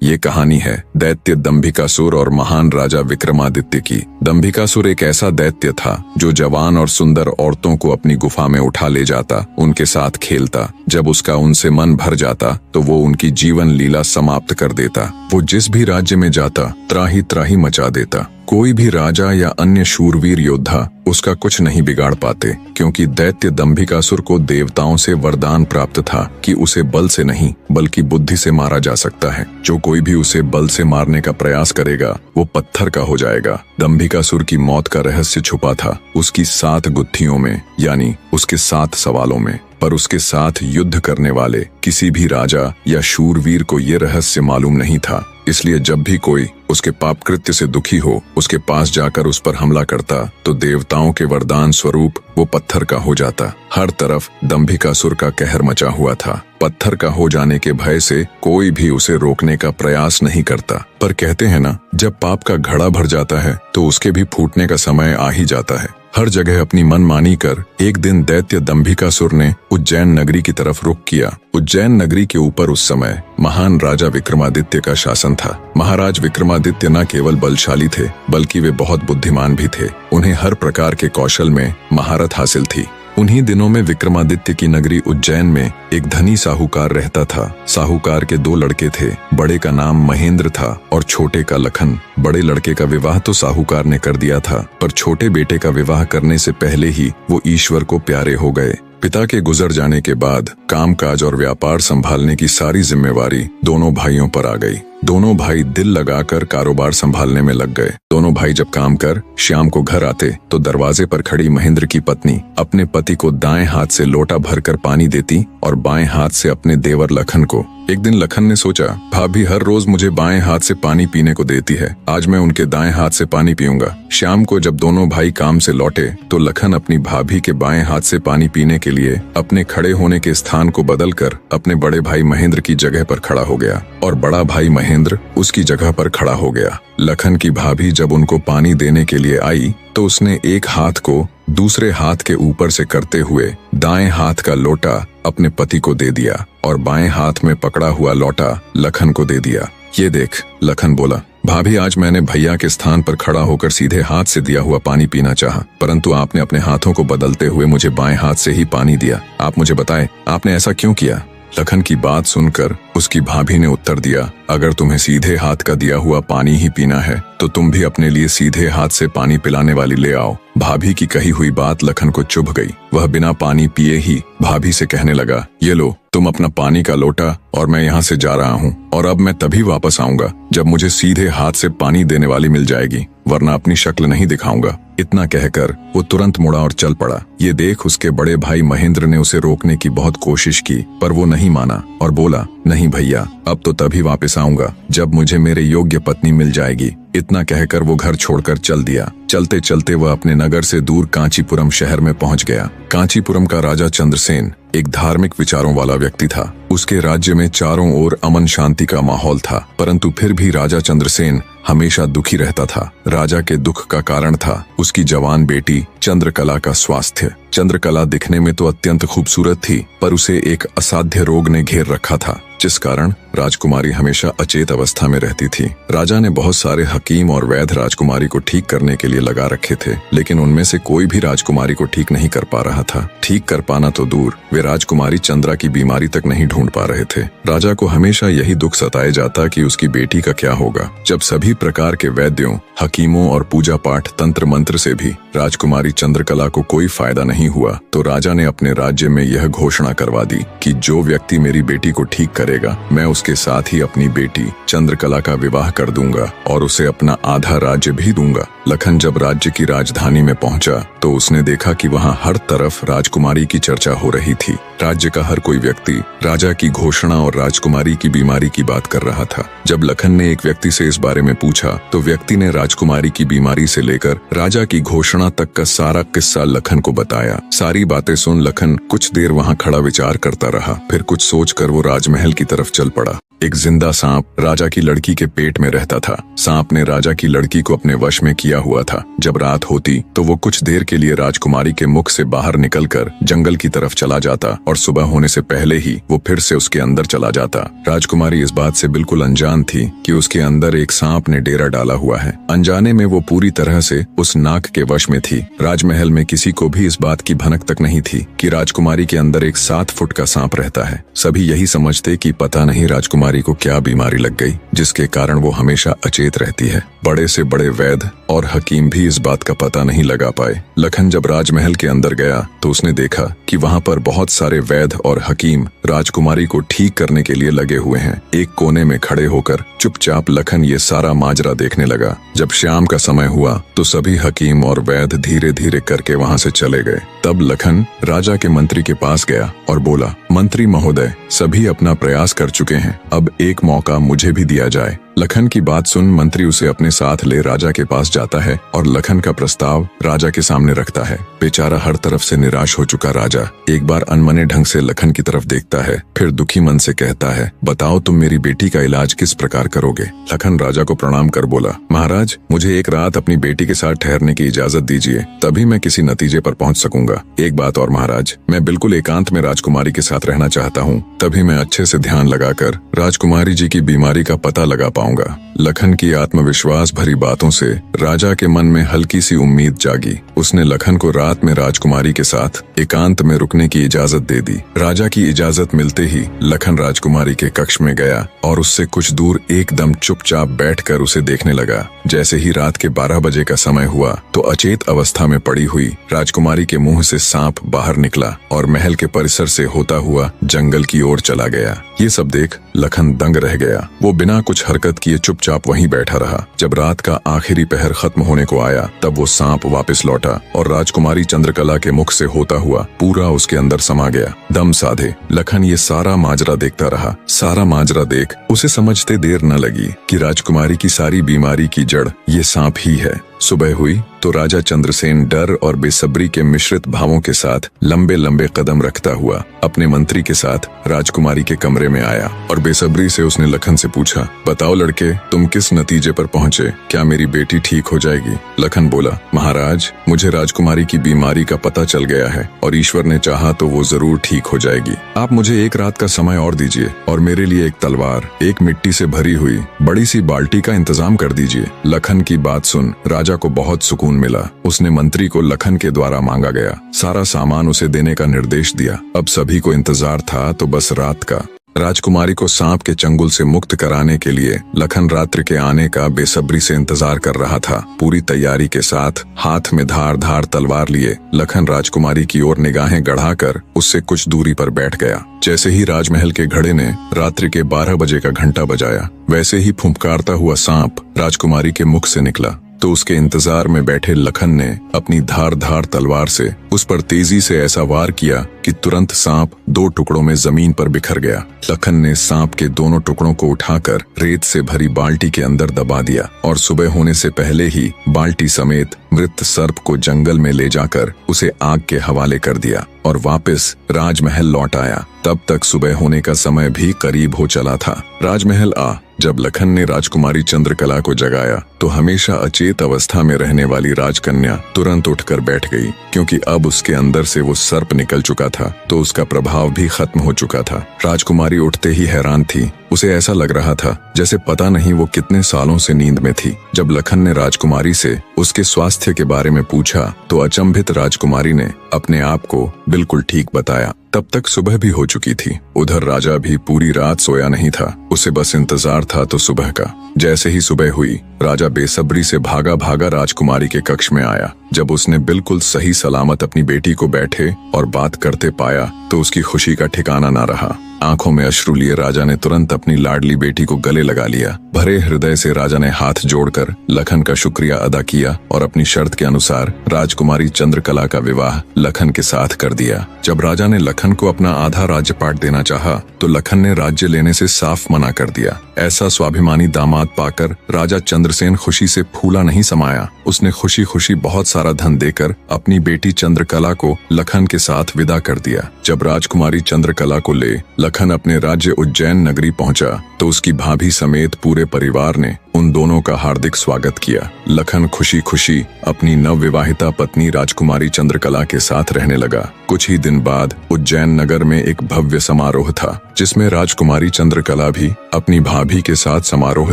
ये कहानी है दैत्य दंभिकासुर और महान राजा विक्रमादित्य की। दंभिकासुर एक ऐसा दैत्य था जो जवान और सुंदर औरतों को अपनी गुफा में उठा ले जाता, उनके साथ खेलता। जब उसका उनसे मन भर जाता तो वो उनकी जीवन लीला समाप्त कर देता। वो जिस भी राज्य में जाता त्राही त्राही मचा देता। कोई भी राजा या अन्य शूरवीर योद्धा उसका कुछ नहीं बिगाड़ पाते, क्योंकि दैत्य दंभिकासुर को देवताओं से वरदान प्राप्त था कि उसे बल से नहीं बल्कि बुद्धि से मारा जा सकता है। जो कोई भी उसे बल से मारने का प्रयास करेगा वो पत्थर का हो जाएगा। दंभिकासुर की मौत का रहस्य छुपा था उसकी 7 गुत्थियों में, यानी उसके 7 सवालों में। पर उसके साथ युद्ध करने वाले किसी भी राजा या शूरवीर को ये रहस्य मालूम नहीं था। इसलिए जब भी कोई उसके पाप कृत्य से दुखी हो उसके पास जाकर उस पर हमला करता तो देवताओं के वरदान स्वरूप वो पत्थर का हो जाता। हर तरफ दंभिकासुर का कहर मचा हुआ था। पत्थर का हो जाने के भय से कोई भी उसे रोकने का प्रयास नहीं करता। पर कहते हैं ना, जब पाप का घड़ा भर जाता है तो उसके भी फूटने का समय आ ही जाता है। हर जगह अपनी मनमानी कर एक दिन दैत्य दंभिकासुर ने उज्जैन नगरी की तरफ रुख किया। उज्जैन नगरी के ऊपर उस समय महान राजा विक्रमादित्य का शासन था। महाराज विक्रमादित्य न केवल बलशाली थे बल्कि वे बहुत बुद्धिमान भी थे। उन्हें हर प्रकार के कौशल में महारत हासिल थी। उन्हीं दिनों में विक्रमादित्य की नगरी उज्जैन में एक धनी साहूकार रहता था। साहूकार के 2 लड़के थे। बड़े का नाम महेंद्र था और छोटे का लखन। बड़े लड़के का विवाह तो साहूकार ने कर दिया था, पर छोटे बेटे का विवाह करने से पहले ही वो ईश्वर को प्यारे हो गए। पिता के गुजर जाने के बाद कामकाज और व्यापार संभालने की सारी जिम्मेवारी दोनों भाइयों पर आ गई। दोनों भाई दिल लगाकर कारोबार संभालने में लग गए। दोनों भाई जब काम कर शाम को घर आते तो दरवाजे पर खड़ी महेंद्र की पत्नी अपने पति को दाएं हाथ से लोटा भरकर पानी देती और बाएं हाथ से अपने देवर लखन को। एक दिन लखन ने सोचा, भाभी हर रोज मुझे बाएं हाथ से पानी पीने को देती है, आज मैं उनके दाएं हाथ से पानी पीऊंगा। शाम को जब दोनों भाई काम से लौटे तो लखन अपनी भाभी के बाएं हाथ से पानी पीने के लिए अपने खड़े होने के स्थान को बदलकर अपने बड़े भाई महेंद्र की जगह पर खड़ा हो गया और बड़ा भाई महेंद्र उसकी जगह पर खड़ा हो गया। लखन की भाभी जब उनको पानी देने के लिए आई तो उसने एक हाथ को दूसरे हाथ के ऊपर से करते हुए दाएं हाथ का लोटा अपने पति को दे दिया और बाएं हाथ में पकड़ा हुआ लोटा लखन को दे दिया। ये देख, लखन बोला, भाभी आज मैंने भैया के स्थान पर खड़ा होकर सीधे हाथ से दिया हुआ पानी पीना चाहा, परंतु आपने अपने हाथों को बदलते हुए मुझे बाएं हाथ से ही पानी दिया। आप मुझे बताएं, आपने ऐसा क्यों किया? लखन की बात सुनकर उसकी भाभी ने उत्तर दिया, अगर तुम्हें सीधे हाथ का दिया हुआ पानी ही पीना है तो तुम भी अपने लिए सीधे हाथ से पानी पिलाने वाली ले आओ। भाभी की कही हुई बात लखन को चुभ गई। वह बिना पानी पिए ही भाभी से कहने लगा, ये लो तुम अपना पानी का लोटा और मैं यहाँ से जा रहा हूँ और अब मैं तभी वापस आऊंगा जब मुझे सीधे हाथ से पानी देने वाली मिल जाएगी, वरना अपनी शक्ल नहीं दिखाऊंगा। इतना कहकर वो तुरंत मुड़ा और चल पड़ा। ये देख उसके बड़े भाई महेंद्र ने उसे रोकने की बहुत कोशिश की, पर वो नहीं माना और बोला, नहीं भैया, अब तो तभी वापस आऊंगा जब मुझे मेरे योग्य पत्नी मिल जाएगी। इतना कहकर वो घर छोड़कर चल दिया। चलते चलते वह अपने नगर से दूर कांचीपुरम शहर में पहुंच गया। कांचीपुरम का राजा चंद्रसेन एक धार्मिक विचारों वाला व्यक्ति था। उसके राज्य में चारों ओर अमन शांति का माहौल था, परंतु फिर भी राजा चंद्रसेन हमेशा दुखी रहता था। राजा के दुख का कारण था उसकी जवान बेटी चंद्रकला का स्वास्थ्य। चंद्रकला दिखने में तो अत्यंत खूबसूरत थी, पर उसे एक असाध्य रोग ने घेर रखा था, जिस कारण राजकुमारी हमेशा अचेत अवस्था में रहती थी। राजा ने बहुत सारे हकीम और वैद्य राजकुमारी को ठीक करने के लिए लगा रखे थे, लेकिन उनमें से कोई भी राजकुमारी को ठीक नहीं कर पा रहा था। ठीक कर पाना तो दूर, वे राजकुमारी चंद्रा की बीमारी तक नहीं ढूंढ पा रहे थे। राजा को हमेशा यही दुख सताए जाता कि उसकी बेटी का क्या होगा। जब सभी प्रकार के वैद्यों, हकीमों और पूजा पाठ तंत्र मंत्र से भी राजकुमारी चंद्रकला को कोई फायदा नहीं हुआ तो राजा ने अपने राज्य में यह घोषणा करवा दी कि जो व्यक्ति मेरी बेटी को ठीक करेगा मैं उसके साथ ही अपनी बेटी चंद्रकला का विवाह कर दूंगा और उसे अपना आधा राज्य भी दूंगा। लखन जब राज्य की राजधानी में पहुंचा तो उसने देखा कि वहां हर तरफ राजकुमारी की चर्चा हो रही थी। राज्य का हर कोई व्यक्ति राजा की घोषणा और राजकुमारी की बीमारी की बात कर रहा था। जब लखन ने एक व्यक्ति से इस बारे में पूछा तो व्यक्ति ने राजकुमारी की बीमारी से लेकर राजा की घोषणा तक का सारा किस्सा लखन को बताया। सारी बातें सुन लखन कुछ देर वहां खड़ा विचार करता रहा, फिर कुछ सोचकर वो राजमहल की तरफ चल पड़ा। एक जिंदा सांप राजा की लड़की के पेट में रहता था। सांप ने राजा की लड़की को अपने वश में किया हुआ था। जब रात होती तो वो कुछ देर के लिए राजकुमारी के मुख से बाहर निकलकर जंगल की तरफ चला जाता और सुबह होने से पहले ही वो फिर से उसके अंदर चला जाता। राजकुमारी इस बात से बिल्कुल अनजान थी कि उसके अंदर एक सांप ने डेरा डाला हुआ है। अनजाने में वो पूरी तरह से उस नाग के वश में थी। राजमहल में किसी को भी इस बात की भनक तक नहीं थी कि राजकुमारी के अंदर एक 7 फुट का सांप रहता है। सभी यही समझते कि पता नहीं राजकुमारी को क्या बीमारी लग गई जिसके कारण वो हमेशा अचेत रहती है। बड़े से बड़े वैद्य और हकीम भी इस बात का पता नहीं लगा पाए। लखन जब राजमहल के अंदर गया तो उसने देखा कि वहाँ पर बहुत सारे वैद्य और हकीम राजकुमारी को ठीक करने के लिए लगे हुए हैं। एक कोने में खड़े होकर चुपचाप लखन ये सारा माजरा देखने लगा। जब शाम का समय हुआ तो सभी हकीम और वैद्य धीरे धीरे करके वहाँ से चले गए। तब लखन राजा के मंत्री के पास गया और बोला, मंत्री महोदय, सभी अपना प्रयास कर चुके हैं, अब एक मौका मुझे भी दिया जाए। लखन की बात सुन मंत्री उसे अपने साथ ले राजा के पास जाता है और लखन का प्रस्ताव राजा के सामने रखता है। बेचारा हर तरफ से निराश हो चुका राजा एक बार अनमने ढंग से लखन की तरफ देखता है, फिर दुखी मन से कहता है, बताओ तुम मेरी बेटी का इलाज किस प्रकार करोगे। लखन राजा को प्रणाम कर बोला, महाराज, मुझे एक रात अपनी बेटी के साथ ठहरने की इजाजत दीजिए, तभी मैं किसी नतीजे पर पहुंच सकूंगा। एक बात और महाराज, मैं बिल्कुल एकांत में राजकुमारी के साथ रहना चाहता हूँ, तभी मैं अच्छे से ध्यान लगाकर राजकुमारी जी की बीमारी का पता लगा पाऊंगा। लखन की आत्मविश्वास भरी बातों से राजा के मन में हल्की सी उम्मीद जागी। उसने लखन को रात में राजकुमारी के साथ एकांत में रुकने की इजाजत दे दी। राजा की इजाजत मिलते ही लखन राजकुमारी के कक्ष में गया और उससे कुछ दूर एकदम चुपचाप बैठकर उसे देखने लगा। जैसे ही रात के 12 बजे का समय हुआ तो अचेत अवस्था में पड़ी हुई राजकुमारी के मुंह से सांप बाहर निकला और महल के परिसर से होता हुआ जंगल की ओर चला गया। ये सब देख लखन दंग रह गया। वो बिना कुछ हरकत किए चुपचाप वहीं बैठा रहा। जब रात का आखिरी पहर खत्म होने को आया तब वो सांप वापस लौटा और राजकुमारी चंद्रकला के मुख से होता हुआ पूरा उसके अंदर समा गया। दम साधे लखन ये सारा माजरा देखता रहा। सारा माजरा देख उसे समझते देर न लगी कि राजकुमारी की सारी बीमारी की जड़ ये सांप ही है। सुबह हुई तो राजा चंद्रसेन डर और बेसब्री के मिश्रित भावों के साथ लंबे लंबे कदम रखता हुआ अपने मंत्री के साथ राजकुमारी के कमरे में आया और बेसब्री से उसने लखन से पूछा, बताओ लड़के, तुम किस नतीजे पर पहुंचे? क्या मेरी बेटी ठीक हो जाएगी? लखन बोला, महाराज, मुझे राजकुमारी की बीमारी का पता चल गया है और ईश्वर ने चाहा तो वो जरूर ठीक हो जाएगी। आप मुझे एक रात का समय और दीजिए और मेरे लिए एक तलवार, एक मिट्टी से भरी हुई बड़ी सी बाल्टी का इंतजाम कर दीजिए। लखन की बात सुन राजा को बहुत सुकून मिला। उसने मंत्री को लखन के द्वारा मांगा गया सारा सामान उसे देने का निर्देश दिया। अब सभी को इंतजार था तो बस रात का। राजकुमारी को सांप के चंगुल से मुक्त कराने के लिए लखन रात्रि के आने का बेसब्री से इंतजार कर रहा था। पूरी तैयारी के साथ हाथ में धार धार तलवार लिए लखन राजकुमारी की ओर निगाहें गढ़ाकर उससे कुछ दूरी पर बैठ गया। जैसे ही राजमहल के घड़े ने रात्रि के 12 बजे का घंटा बजाया, वैसे ही फुंफकारता हुआ सांप राजकुमारी के मुख से निकला तो उसके इंतजार में बैठे लखन ने अपनी धार धार तलवार से उस पर तेजी से ऐसा वार किया कि तुरंत सांप 2 टुकड़ों में जमीन पर बिखर गया। लखन ने सांप के दोनों टुकड़ों को उठाकर रेत से भरी बाल्टी के अंदर दबा दिया और सुबह होने से पहले ही बाल्टी समेत मृत सर्प को जंगल में ले जाकर उसे आग के हवाले कर दिया और वापस राजमहल लौट आया। तब तक सुबह होने का समय भी करीब हो चला था। राजमहल जब लखन ने राजकुमारी चंद्रकला को जगाया तो हमेशा अचेत अवस्था में रहने वाली राजकन्या तुरंत उठकर बैठ गई, क्योंकि अब उसके अंदर से वो सर्प निकल चुका था तो उसका प्रभाव भी खत्म हो चुका था। राजकुमारी उठते ही हैरान थी। उसे ऐसा लग रहा था जैसे पता नहीं वो कितने सालों से नींद में थी। जब लखन ने राजकुमारी से उसके स्वास्थ्य के बारे में पूछा तो अचंभित राजकुमारी ने अपने आप को बिल्कुल ठीक बताया। तब तक सुबह भी हो चुकी थी। उधर राजा भी पूरी रात सोया नहीं था। उसे बस इंतजार था तो सुबह का। जैसे ही सुबह हुई राजा बेसब्री से भागा भागा राजकुमारी के कक्ष में आया। जब उसने बिल्कुल सही सलामत अपनी बेटी को बैठे और बात करते पाया तो उसकी खुशी का ठिकाना ना रहा। आंखों में अश्रु लिए राजा ने तुरंत अपनी लाडली बेटी को गले लगा लिया। भरे हृदय से राजा ने हाथ जोड़कर लखन का शुक्रिया अदा किया और अपनी शर्त के अनुसार राजकुमारी चंद्रकला का विवाह लखन के साथ कर दिया। जब राजा ने लखन को अपना आधा राज्यपाट देना चाहा तो लखन ने राज्य लेने से साफ मना कर दिया। ऐसा स्वाभिमानी दामाद पाकर राजा चंद्रसेन खुशी से फूला नहीं समाया। उसने खुशी खुशी बहुत सारा धन देकर अपनी बेटी चंद्रकला को लखन के साथ विदा कर दिया। जब राजकुमारी चंद्रकला को ले लखन अपने राज्य उज्जैन नगरी पहुंचा तो उसकी भाभी समेत पूरे परिवार ने उन दोनों का हार्दिक स्वागत किया। लखन खुशी खुशी अपनी नवविवाहिता पत्नी राजकुमारी चंद्रकला के साथ रहने लगा। कुछ ही दिन बाद उज्जैन नगर में एक भव्य समारोह था जिसमें राजकुमारी चंद्रकला भी अपनी भाभी के साथ समारोह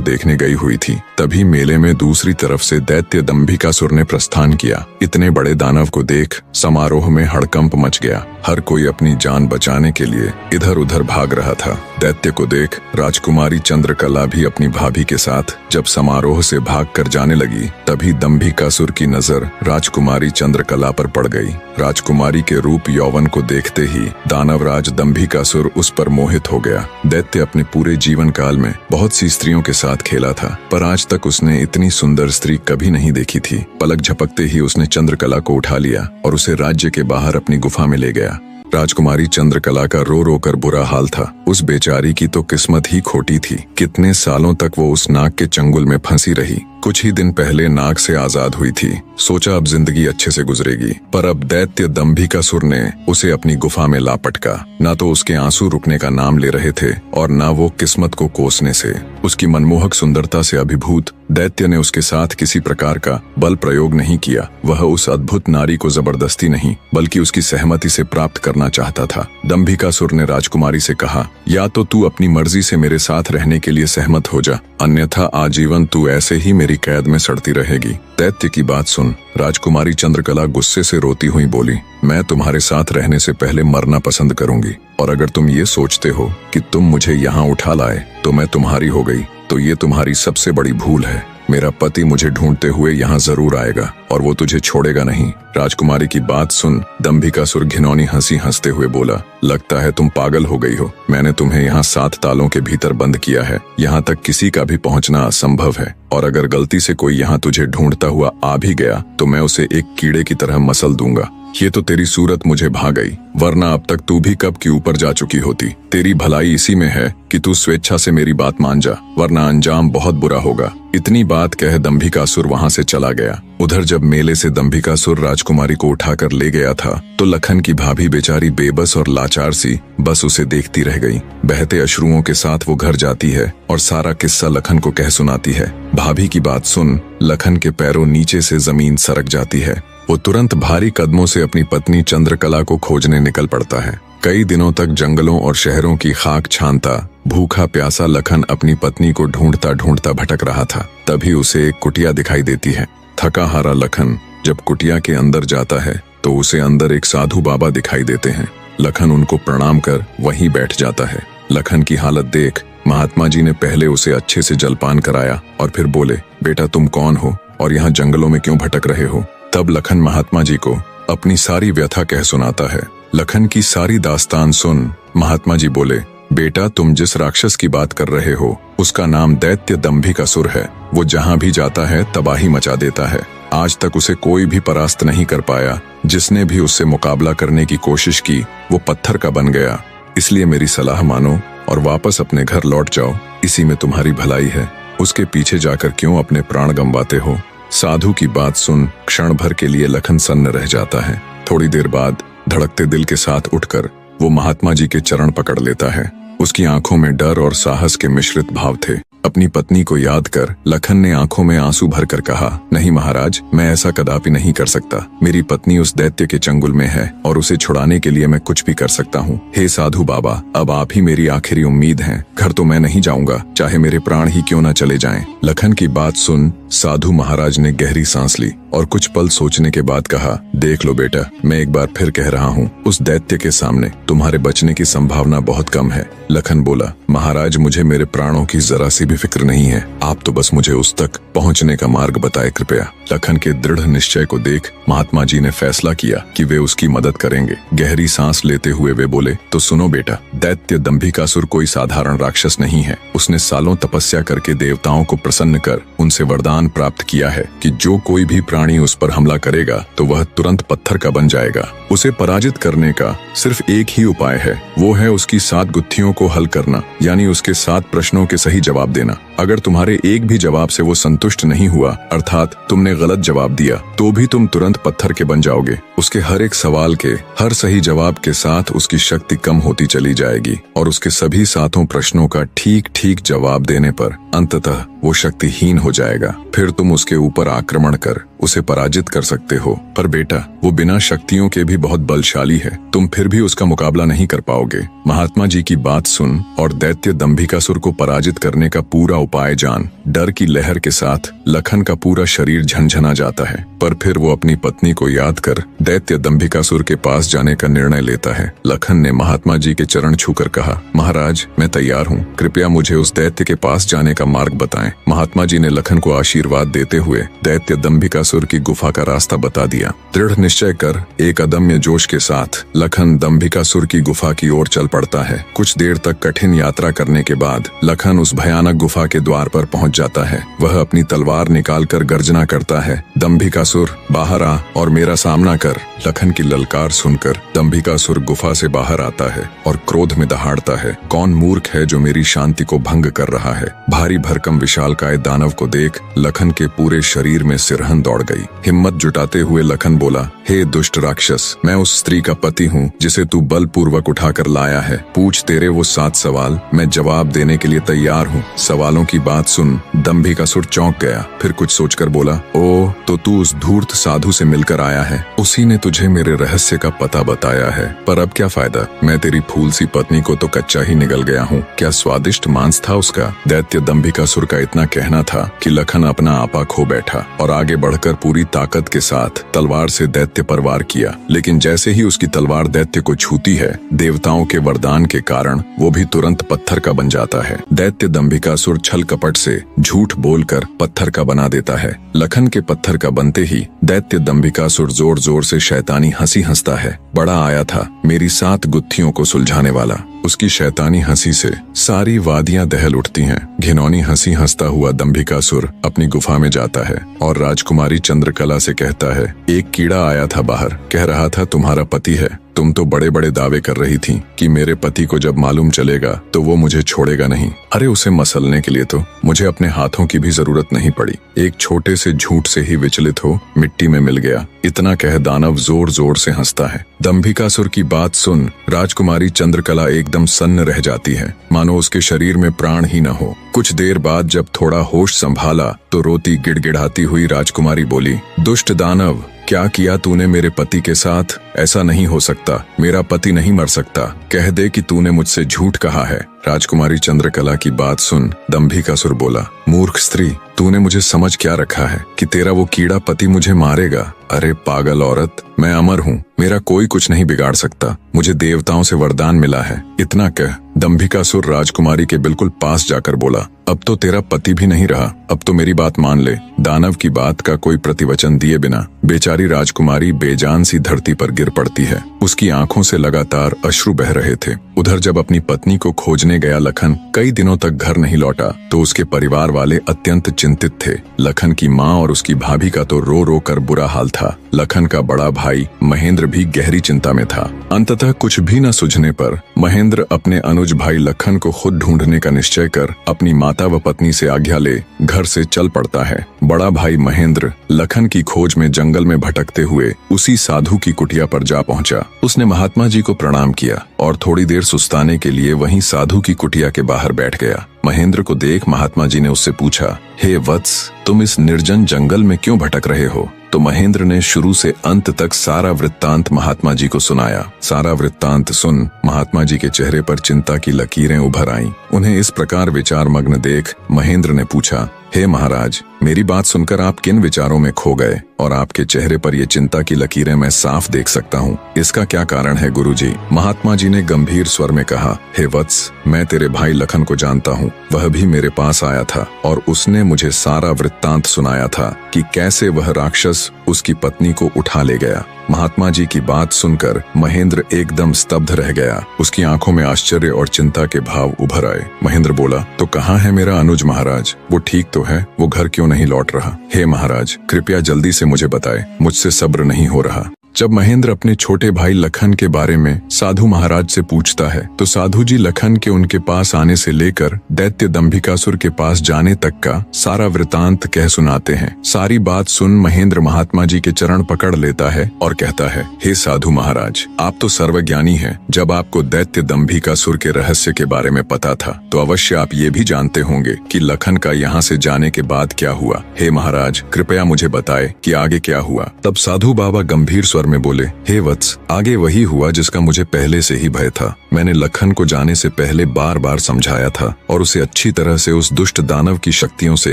देखने गई हुई थी। तभी मेले में दूसरी तरफ से दैत्य दंभिकासुर ने प्रस्थान किया। इतने बड़े दानव को देख समारोह में हड़कंप मच गया। हर कोई अपनी जान बचाने के लिए इधर उधर भाग रहा था। दैत्य को देख राजकुमारी चंद्रकला भी अपनी भाभी के साथ जब समारोह से भागकर जाने लगी, तभी दंभिकासुर की नजर राजकुमारी चंद्रकला पर पड़ गई। राजकुमारी के रूप यौवन को देखते ही दानवराज दंभिकासुर उस पर मोहित हो गया। दैत्य अपने पूरे जीवन काल में बहुत सी स्त्रियों के साथ खेला था, पर आज तक उसने इतनी सुंदर स्त्री कभी नहीं देखी थी। पलक झपकते ही उसने चंद्रकला को उठा लिया और उसे राज्य के बाहर अपनी गुफा में ले गया। राजकुमारी चंद्रकला का रो रो कर बुरा हाल था। उस बेचारी की तो किस्मत ही खोटी थी। कितने सालों तक वो उस नाग के चंगुल में फंसी रही। कुछ ही दिन पहले नाग से आजाद हुई थी। सोचा अब जिंदगी अच्छे से गुजरेगी, पर अब दैत्य दंभिकासुर ने उसे अपनी गुफा में ला पटका। न तो उसके आंसू रुकने का नाम ले रहे थे और न वो किस्मत को कोसने से। उसकी मनमोहक सुंदरता से अभिभूत दैत्य ने उसके साथ किसी प्रकार का बल प्रयोग नहीं किया। वह उस अद्भुत नारी को जबरदस्ती नहीं बल्कि उसकी सहमति से प्राप्त करना चाहता था। दंभिकासुर ने राजकुमारी से कहा, या तो तू अपनी मर्जी से मेरे साथ रहने के लिए सहमत हो जा, अन्यथा आजीवन तू ऐसे ही मेरी कैद में सड़ती रहेगी। दैत्य की बात सुन राजकुमारी चंद्रकला गुस्से से रोती हुई बोली, मैं तुम्हारे साथ रहने से पहले मरना पसंद करूंगी, और अगर तुम ये सोचते हो कि तुम मुझे यहाँ उठा लाए तो मैं तुम्हारी हो गई, तो ये तुम्हारी सबसे बड़ी भूल है। मेरा पति मुझे ढूंढते हुए यहाँ जरूर आएगा और वो तुझे छोड़ेगा नहीं। राजकुमारी की बात सुन दंभिकासुर घिनौनी हंसी हंसते हुए बोला, लगता है तुम पागल हो गई हो। मैंने तुम्हें यहाँ 7 तालों के भीतर बंद किया है। यहाँ तक किसी का भी पहुँचना असंभव है, और अगर गलती से कोई यहाँ तुझे ढूंढता हुआ आ भी गया तो मैं उसे एक कीड़े की तरह मसल दूंगा। ये तो तेरी सूरत मुझे भा गई, वरना अब तक तू भी कब की ऊपर जा चुकी होती। तेरी भलाई इसी में है कि तू स्वेच्छा से मेरी बात मान जा, वरना अंजाम बहुत बुरा होगा। इतनी बात कह दंभिकासुर वहां से चला गया। उधर जब मेले से दंभिकासुर राजकुमारी को उठाकर ले गया था तो लखन की भाभी बेचारी बेबस और लाचार सी बस उसे देखती रह गई। बहते अश्रुओं के साथ वो घर जाती है और सारा किस्सा लखन को कह सुनाती है। भाभी की बात सुन लखन के पैरों नीचे से जमीन सरक जाती है। वो तुरंत भारी कदमों से अपनी पत्नी चंद्रकला को खोजने निकल पड़ता है। कई दिनों तक जंगलों और शहरों की खाक छानता भूखा प्यासा लखन अपनी पत्नी को ढूंढता ढूंढता भटक रहा था। तभी उसे एक कुटिया दिखाई देती है। थका हारा लखन जब कुटिया के अंदर जाता है तो उसे अंदर एक साधु बाबा दिखाई देते हैं। लखन उनको प्रणाम कर वहीं बैठ जाता है। लखन की हालत देख महात्मा जी ने पहले उसे अच्छे से जलपान कराया और फिर बोले, बेटा तुम कौन हो और यहाँ जंगलों में क्यों भटक रहे हो। तब लखन महात्मा जी को अपनी सारी व्यथा कह सुनाता है। लखन की सारी दास्तान सुन महात्मा जी बोले, बेटा तुम जिस राक्षस की बात कर रहे हो उसका नाम दैत्य दंभिकासुर है। वो जहाँ भी जाता है तबाही मचा देता है। आज तक उसे कोई भी परास्त नहीं कर पाया। जिसने भी उससे मुकाबला करने की कोशिश की वो पत्थर का बन गया। इसलिए मेरी सलाह मानो और वापस अपने घर लौट जाओ, इसी में तुम्हारी भलाई है। उसके पीछे जाकर क्यों अपने प्राण गंवाते हो। साधु की बात सुन क्षण भर के लिए लखन सन्न रह जाता है। थोड़ी देर बाद धड़कते दिल के साथ उठकर वो महात्मा जी के चरण पकड़ लेता है। उसकी आंखों में डर और साहस के मिश्रित भाव थे। अपनी पत्नी को याद कर लखन ने आंखों में आंसू भरकर कहा, नहीं महाराज, मैं ऐसा कदापि नहीं कर सकता। मेरी पत्नी उस दैत्य के चंगुल में है और उसे छुड़ाने के लिए मैं कुछ भी कर सकता हूँ। हे साधु बाबा, अब आप ही मेरी आखिरी उम्मीद हैं। घर तो मैं नहीं जाऊंगा, चाहे मेरे प्राण ही क्यों न चले जाएं। लखन की बात सुन साधु महाराज ने गहरी सांस ली और कुछ पल सोचने के बाद कहा, देख लो बेटा, मैं एक बार फिर कह रहा हूँ, उस दैत्य के सामने तुम्हारे बचने की संभावना बहुत कम है। लखन बोला, महाराज मुझे मेरे प्राणों की जरा सी भी फिक्र नहीं है। आप तो बस मुझे उस तक पहुँचने का मार्ग बताए कृपया। लखन के दृढ़ निश्चय को देख महात्मा जी ने फैसला किया कि वे उसकी मदद करेंगे। गहरी सांस लेते हुए वे बोले, तो सुनो बेटा, दैत्य दंभिकासुर कोई साधारण राक्षस नहीं है। उसने सालों तपस्या करके देवताओं को प्रसन्न कर उनसे वरदान प्राप्त किया है कि जो कोई भी प्राणी उस पर हमला करेगा तो वह तुरंत पत्थर का बन जाएगा। उसे पराजित करने का सिर्फ एक ही उपाय है, वो है उसकी 7 गुत्थियों को हल करना, यानी उसके 7 प्रश्नों के सही जवाब देना। अगर तुम्हारे एक भी जवाब से वो संतुष्ट नहीं हुआ, अर्थात तुमने गलत जवाब दिया, तो भी तुम तुरंत पत्थर के बन जाओगे। उसके हर एक सवाल के हर सही जवाब के साथ उसकी शक्ति कम होती चली जाएगी और उसके सभी सातों प्रश्नों का ठीक ठीक जवाब देने पर अंततः वो शक्तिहीन हो जाएगा। फिर तुम उसके ऊपर आक्रमण कर उसे पराजित कर सकते हो। पर बेटा, वो बिना शक्तियों के भी बहुत बलशाली है, तुम फिर भी उसका मुकाबला नहीं कर पाओगे। महात्मा जी की बात सुन और दैत्य दंभिकासुर को पराजित करने का पूरा उपाय जान। डर की लहर के साथ लखन का पूरा शरीर झनझना जाता है, पर फिर वो अपनी पत्नी को याद कर दैत्य दंभिकासुर के पास जाने का निर्णय लेता है। लखन ने महात्मा जी के चरण छूकर कहा, महाराज, मैं तैयार हूँ, कृपया मुझे उस दैत्य के पास जाने का मार्ग बताएं। महात्मा जी ने लखन को आशीर्वाद देते हुए दैत्य दंभिकासुर की गुफा का रास्ता बता दिया। दृढ़ निश्चय कर एक अदम्य जोश के साथ लखन दंभिकासुर की गुफा की ओर चल पड़ता है। कुछ देर तक कठिन यात्रा करने के बाद लखन उस भयानक गुफा के द्वार पर पहुंच जाता है। वह अपनी तलवार निकालकर गर्जना करता है, दंभिकासुर बाहर आ और मेरा सामना कर। लखन की ललकार सुनकर दंभिकासुर गुफा से बाहर आता है और क्रोध में दहाड़ता है, कौन मूर्ख है जो मेरी शांति को भंग कर रहा है। भारी भरकम विशालकाय दानव को देख लखन के पूरे शरीर में सिरहन दौड़ गई। हिम्मत जुटाते हुए लखन बोला, हे दुष्ट राक्षस, मैं उस स्त्री का पति हूँ जिसे तू बलपूर्वक उठाकर लाया है। पूछ तेरे वो 7 सवाल, मैं जवाब देने के लिए तैयार हूँ। सवालों की बात सुन दंभिकासुर चौंक गया, फिर कुछ सोचकर बोला, ओ तो तू उस धूर्त साधु से मिलकर आया है, उसी ने तुझे मेरे रहस्य का पता बताया है। पर अब क्या फायदा, मैं तेरी फूल सी पत्नी को तो कच्चा ही निगल गया हूँ। क्या स्वादिष्ट मांस था उसका। दैत्य दंभिकासुर का इतना कहना था कि लखन अपना आपा खो बैठा और आगे बढ़कर पूरी ताकत के साथ तलवार से दैत्य पर वार किया। लेकिन जैसे ही उसकी तलवार दैत्य को छूती है, देवताओं के वरदान के कारण वो भी तुरंत पत्थर का बन जाता है। दैत्य दंभिकासुर छल कपट से झूठ बोलकर पत्थर का बना देता है। लखन के पत्थर का बनते ही दैत्य दंभिकासुर जोर जोर से शैतानी हंसी हंसता है। बड़ा आया था मेरी 7 गुत्थियों को सुलझाने वाला। उसकी शैतानी हंसी से सारी वादियां दहल उठती हैं। घिनौनी हंसी हंसता हुआ दंभिकासुर अपनी गुफा में जाता है और राजकुमारी चंद्रकला से कहता है, एक कीड़ा आया था बाहर, कह रहा था तुम्हारा पति है। तुम तो बड़े बड़े दावे कर रही थी कि मेरे पति को जब मालूम चलेगा तो वो मुझे छोड़ेगा नहीं। अरे उसे मसलने के लिए तो मुझे अपने हाथों की भी जरूरत नहीं पड़ी, एक छोटे से झूठ से ही विचलित हो मिट्टी में मिल गया। इतना कह दानव जोर जोर से हंसता है। दंभिकासुर की बात सुन राजकुमारी चंद्रकला एकदम सन्न रह जाती है, मानो उसके शरीर में प्राण ही न हो। कुछ देर बाद जब थोड़ा होश संभाला तो रोती गिड़गिड़ाती हुई राजकुमारी बोली, दुष्ट दानव, क्या किया तूने मेरे पति के साथ। ऐसा नहीं हो सकता, मेरा पति नहीं मर सकता, कह दे कि तूने मुझसे झूठ कहा है। राजकुमारी चंद्रकला की बात सुन दंभिकासुर बोला, मूर्ख स्त्री, तूने मुझे समझ क्या रखा है कि तेरा वो कीड़ा पति मुझे मारेगा। अरे पागल औरत, मैं अमर हूँ, मेरा कोई कुछ नहीं बिगाड़ सकता, मुझे देवताओं से वरदान मिला है। इतना कह दंभिकासुर राजकुमारी के बिल्कुल पास जाकर बोला, अब तो तेरा पति भी नहीं रहा, अब तो मेरी बात मान ले। दानव की बात का कोई प्रतिवचन दिए बिना बेचारी राजकुमारी बेजान सी धरती पर गिर पड़ती है। उसकी आंखों से लगातार अश्रु बह रहे थे। उधर जब अपनी पत्नी को खोजने गया लखन कई दिनों तक घर नहीं लौटा तो उसके परिवार वाले अत्यंत चिंतित थे। लखन की माँ और उसकी भाभी का तो रो रो कर बुरा हाल था। लखन का बड़ा भाई महेंद्र भी गहरी चिंता में था। अंततः कुछ भी न सूझने पर महेंद्र अपने अनुज भाई लखन को खुद ढूंढने का निश्चय कर अपनी माता व पत्नी से आज्ञा ले घर से चल पड़ता है। बड़ा भाई महेंद्र लखन की खोज में जंगल में भटकते हुए उसी साधु की कुटिया पर जा पहुंचा। उसने महात्मा जी को प्रणाम किया और थोड़ी देर सुस्ताने के लिए वहीं साधु की कुटिया के बाहर बैठ गया। महेंद्र को देख महात्मा जी ने उससे पूछा, हे वत्स, तुम इस निर्जन जंगल में क्यों भटक रहे हो। तो महेंद्र ने शुरू से अंत तक सारा वृत्तांत महात्मा जी को सुनाया। सारा वृत्तांत सुन महात्मा जी के चेहरे पर चिंता की लकीरें उभर आईं। उन्हें इस प्रकार विचार मग्न देख महेंद्र ने पूछा, हे महाराज, मेरी बात सुनकर आप किन विचारों में खो गए और आपके चेहरे पर ये चिंता की लकीरें मैं साफ देख सकता हूँ। इसका क्या कारण है गुरुजी। महात्मा जी ने गंभीर स्वर में कहा, हे वत्स, मैं तेरे भाई लखन को जानता हूँ। वह भी मेरे पास आया था और उसने मुझे सारा वृत्तांत सुनाया था कि कैसे वह राक्षस उसकी पत्नी को उठा ले गया। महात्मा जी की बात सुनकर महेंद्र एकदम स्तब्ध रह गया। उसकी आंखों में आश्चर्य और चिंता के भाव उभर आए। महेंद्र बोला, तो कहाँ है मेरा अनुज महाराज, वो ठीक तो है, वो घर क्यों नहीं लौट रहा। हे महाराज, कृपया जल्दी से मुझे बताएं, मुझसे सब्र नहीं हो रहा। जब महेंद्र अपने छोटे भाई लखन के बारे में साधु महाराज से पूछता है तो साधु जी लखन के उनके पास आने से लेकर दैत्य दंभिकासुर के पास जाने तक का सारा वृतांत कह सुनाते हैं। सारी बात सुन महेंद्र महात्मा जी के चरण पकड़ लेता है और कहता है, हे साधु महाराज, आप तो सर्वज्ञानी हैं। जब आपको दैत्य दंभिकासुर के रहस्य के बारे में पता था तो अवश्य आप ये भी जानते होंगे कि लखन का यहाँ से जाने के बाद क्या हुआ। हे महाराज, कृपया मुझे बताए कि आगे क्या हुआ। तब साधु बाबा गंभीर स्वर में बोले, हे वत्स, आगे वही हुआ जिसका मुझे पहले से ही भय था। मैंने लखन को जाने से पहले बार बार समझाया था और उसे अच्छी तरह से उस दुष्ट दानव की शक्तियों से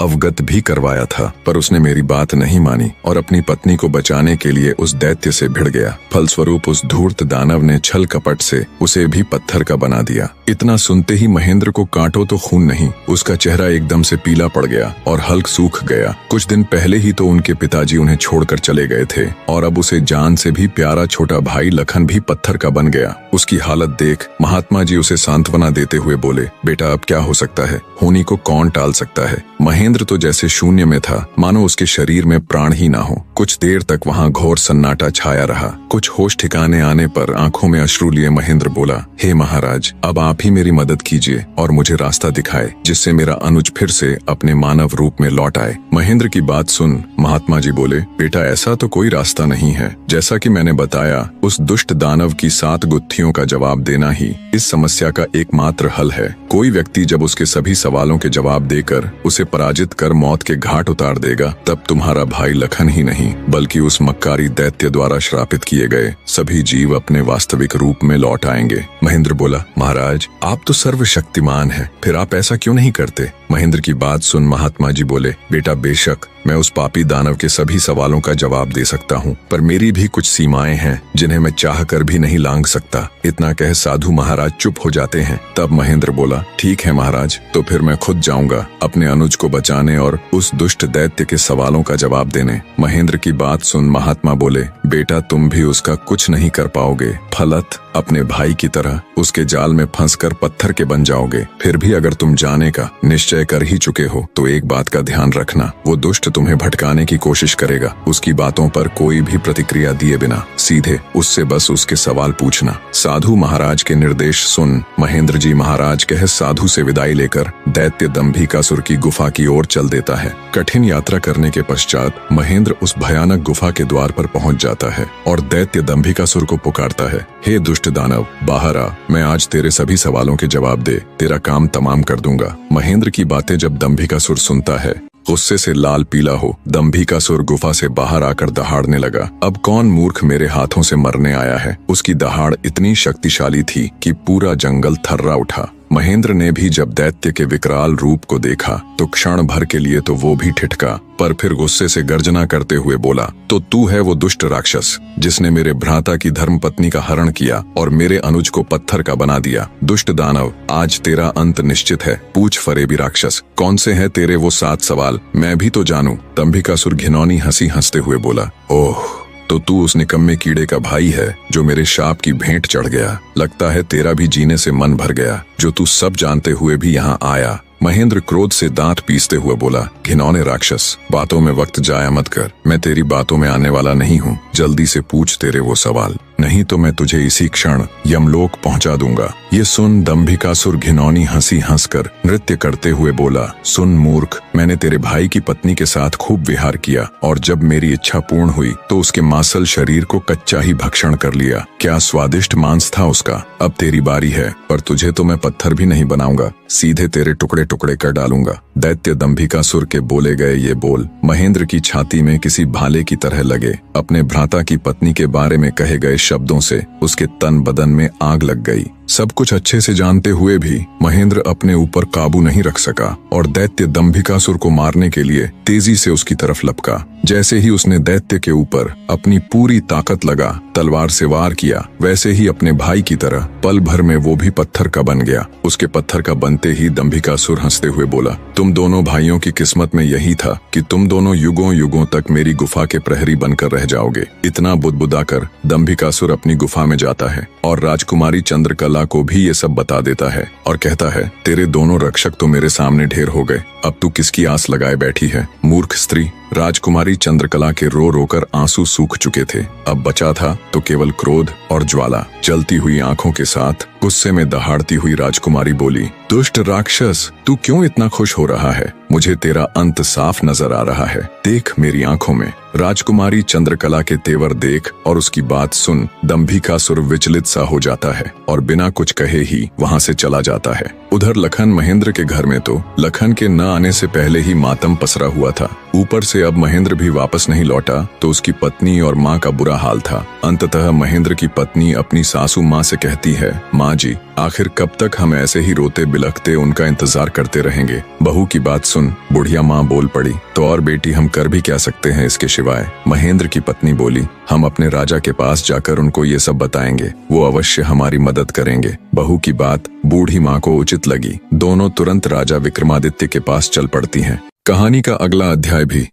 अवगत भी करवाया था, पर उसने मेरी बात नहीं मानी और अपनी पत्नी को बचाने के लिए उस दैत्य से भिड़ गया। फलस्वरूप उस धूर्त दानव ने छल कपट से उसे भी पत्थर का बना दिया। इतना सुनते ही महेंद्र को कांटो तो खून नहीं, उसका चेहरा एकदम से पीला पड़ गया और हल्क सूख गया। कुछ दिन पहले ही तो उनके पिताजी उन्हें छोड़कर चले गए थे और अब उसे जान से भी प्यारा छोटा भाई लखन भी पत्थर का बन गया। उसकी हालत देख महात्मा जी उसे सांत्वना देते हुए बोले, बेटा अब क्या हो सकता है, होनी को कौन टाल सकता है। महेंद्र तो जैसे शून्य में था, मानो उसके शरीर में प्राण ही ना हो। कुछ देर तक वहाँ घोर सन्नाटा छाया रहा। कुछ होश ठिकाने आने पर आंखों में अश्रु लिए महेंद्र बोला, हे महाराज, अब आप ही मेरी मदद कीजिए और मुझे रास्ता दिखाए जिससे मेरा अनुज फिर से अपने मानव रूप में लौट आए। महेंद्र की बात सुन महात्मा जी बोले, बेटा ऐसा तो कोई रास्ता नहीं है। जैसा कि मैंने बताया, उस दुष्ट दानव की 7 गुत्थियों का जवाब देना ही इस समस्या का एकमात्र हल है। कोई व्यक्ति जब उसके सभी सवालों के जवाब देकर उसे पराजित कर मौत के घाट उतार देगा, तब तुम्हारा भाई लखन ही नहीं बल्कि उस मक्कारी दैत्य द्वारा श्रापित किए गए सभी जीव अपने वास्तविक रूप में लौट आएंगे। महेंद्र बोला, महाराज आप तो सर्वशक्तिमान हैं, फिर आप ऐसा क्यों नहीं करते। महेंद्र की बात सुन महात्मा जी बोले, बेटा बेशक मैं उस पापी दानव के सभी सवालों का जवाब दे सकता हूँ, पर मेरी भी कुछ सीमाएं हैं जिन्हें मैं चाह कर भी नहीं लांघ सकता। इतना कह साधु महाराज चुप हो जाते हैं। तब महेंद्र बोला, ठीक है महाराज, तो फिर मैं खुद जाऊंगा अपने अनुज को बचाने और उस दुष्ट दैत्य के सवालों का जवाब देने। महेंद्र की बात सुन महात्मा बोले, बेटा तुम भी उसका कुछ नहीं कर पाओगे, फलत अपने भाई की तरह उसके जाल में फंसकर पत्थर के बन जाओगे। फिर भी अगर तुम जाने का निश्चय कर ही चुके हो तो एक बात का ध्यान रखना, वो दुष्ट तुम्हें भटकाने की कोशिश करेगा। उसकी बातों पर कोई भी प्रतिक्रिया दिए बिना सीधे उससे बस उसके सवाल पूछना। साधु महाराज के निर्देश सुन महेंद्र जी महाराज कह साधु से विदाई लेकर दैत्य दंभिकासुर की गुफा की ओर चल देता है। कठिन यात्रा करने के पश्चात महेंद्र उस भयानक गुफा के द्वार पर पहुंच जाता है और दैत्य दंभिकासुर को पुकारता है, हे दुष्ट दानव, बाहर आ, मैं आज तेरे सभी सवालों के जवाब दे तेरा काम तमाम कर दूंगा। महेंद्र की बातें जब दंभिकासुर सुनता है, गुस्से से लाल पीला हो दंभिकासुर गुफा से बाहर आकर दहाड़ने लगा। अब कौन मूर्ख मेरे हाथों से मरने आया है। उसकी दहाड़ इतनी शक्तिशाली थी कि पूरा जंगल थर्रा उठा। महेंद्र ने भी जब दैत्य के विकराल रूप को देखा तो क्षण भर के लिए तो वो भी ठिठका, पर फिर गुस्से से गर्जना करते हुए बोला, तो तू है वो दुष्ट राक्षस जिसने मेरे भ्राता की धर्मपत्नी का हरण किया और मेरे अनुज को पत्थर का बना दिया। दुष्ट दानव, आज तेरा अंत निश्चित है। पूछ फरेबी राक्षस, कौन से हैं तेरे वो 7 सवाल, मैं भी तो जानूं। दंभिकासुर घिनौनी हंसी हंसते हुए बोला, ओह, तो तू उस निकम्मे कीड़े का भाई है जो मेरे शाप की भेंट चढ़ गया। लगता है तेरा भी जीने से मन भर गया, जो तू सब जानते हुए भी यहाँ आया। महेंद्र क्रोध से दांत पीसते हुए बोला, घिनौने राक्षस, बातों में वक्त जाया मत कर। मैं तेरी बातों में आने वाला नहीं हूँ। जल्दी से पूछ तेरे वो सवाल, नहीं तो मैं तुझे इसी क्षण यमलोक पहुंचा दूंगा। ये सुन दंभिकासुर घिनौनी हंसी हंसकर नृत्य करते हुए बोला, सुन मूर्ख, मैंने तेरे भाई की पत्नी के साथ खूब विहार किया और जब मेरी इच्छा पूर्ण हुई तो उसके मांसल शरीर को कच्चा ही भक्षण कर लिया। क्या स्वादिष्ट मांस था उसका। अब तेरी बारी है, पर तुझे तो मैं पत्थर भी नहीं बनाऊंगा, सीधे तेरे टुकड़े टुकड़े कर डालूंगा। दैत्य दंभिकासुर के बोले गए ये बोल महेंद्र की छाती में किसी भाले की तरह लगे। अपने भ्राता की पत्नी के बारे में कहे गए शब्दों से उसके तन बदन में आग लग गई। सब कुछ अच्छे से जानते हुए भी महेंद्र अपने ऊपर काबू नहीं रख सका और दैत्य दंभिकासुर को मारने के लिए तेजी से उसकी तरफ लपका। जैसे ही उसने दैत्य के ऊपर अपनी पूरी ताकत लगा तलवार से वार किया, वैसे ही अपने भाई की तरह पल भर में वो भी पत्थर का बन गया। उसके पत्थर का बनते ही दंभिकासुर हंसते हुए बोला, तुम दोनों भाइयों की किस्मत में यही था कि तुम दोनों युगों युगों तक मेरी गुफा के प्रहरी बनकर रह जाओगे। इतना बुदबुदाकर दंभिकासुर अपनी गुफा में जाता है और राजकुमारी चंद्रकला को भी ये सब बता देता है और कहता है, तेरे दोनों रक्षक तो मेरे सामने ढेर हो गए, अब तू किसकी आस लगाए बैठी है। मूर्ख स्त्री, राजकुमारी चंद्रकला के रो रोकर आंसू सूख चुके थे। अब बचा था तो केवल क्रोध और ज्वाला। जलती हुई आंखों के साथ गुस्से में दहाड़ती हुई राजकुमारी बोली, दुष्ट राक्षस, तू क्यों इतना खुश हो रहा है? मुझे तेरा अंत साफ नजर आ रहा है। देख मेरी आंखों में। राजकुमारी चंद्रकला के तेवर देख और उसकी बात सुन दंभिकासुर विचलित सा हो जाता है और बिना कुछ कहे ही वहां से चला जाता है। उधर लखन महेंद्र के घर में तो लखन के न आने से पहले ही मातम पसरा हुआ था। ऊपर से अब महेंद्र भी वापस नहीं लौटा तो उसकी पत्नी और माँ का बुरा हाल था। अंततः महेंद्र की पत्नी अपनी सासू माँ से कहती है, माँ जी, आखिर कब तक हम ऐसे ही रोते बिलखते उनका इंतजार करते रहेंगे? बहू की बात सुन, बुढ़िया माँ बोल पड़ी। तो और बेटी, हम कर भी क्या सकते हैं इसके सिवाय? महेंद्र की पत्नी बोली, हम अपने राजा के पास जाकर उनको ये सब बताएंगे, वो अवश्य हमारी मदद करेंगे। बहू की बात बूढ़ी माँ को उचित लगी। दोनों तुरंत राजा विक्रमादित्य के पास चल पड़ती हैं। कहानी का अगला अध्याय भी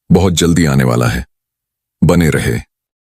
बहुत जल्दी आने वाला है। बने रहे।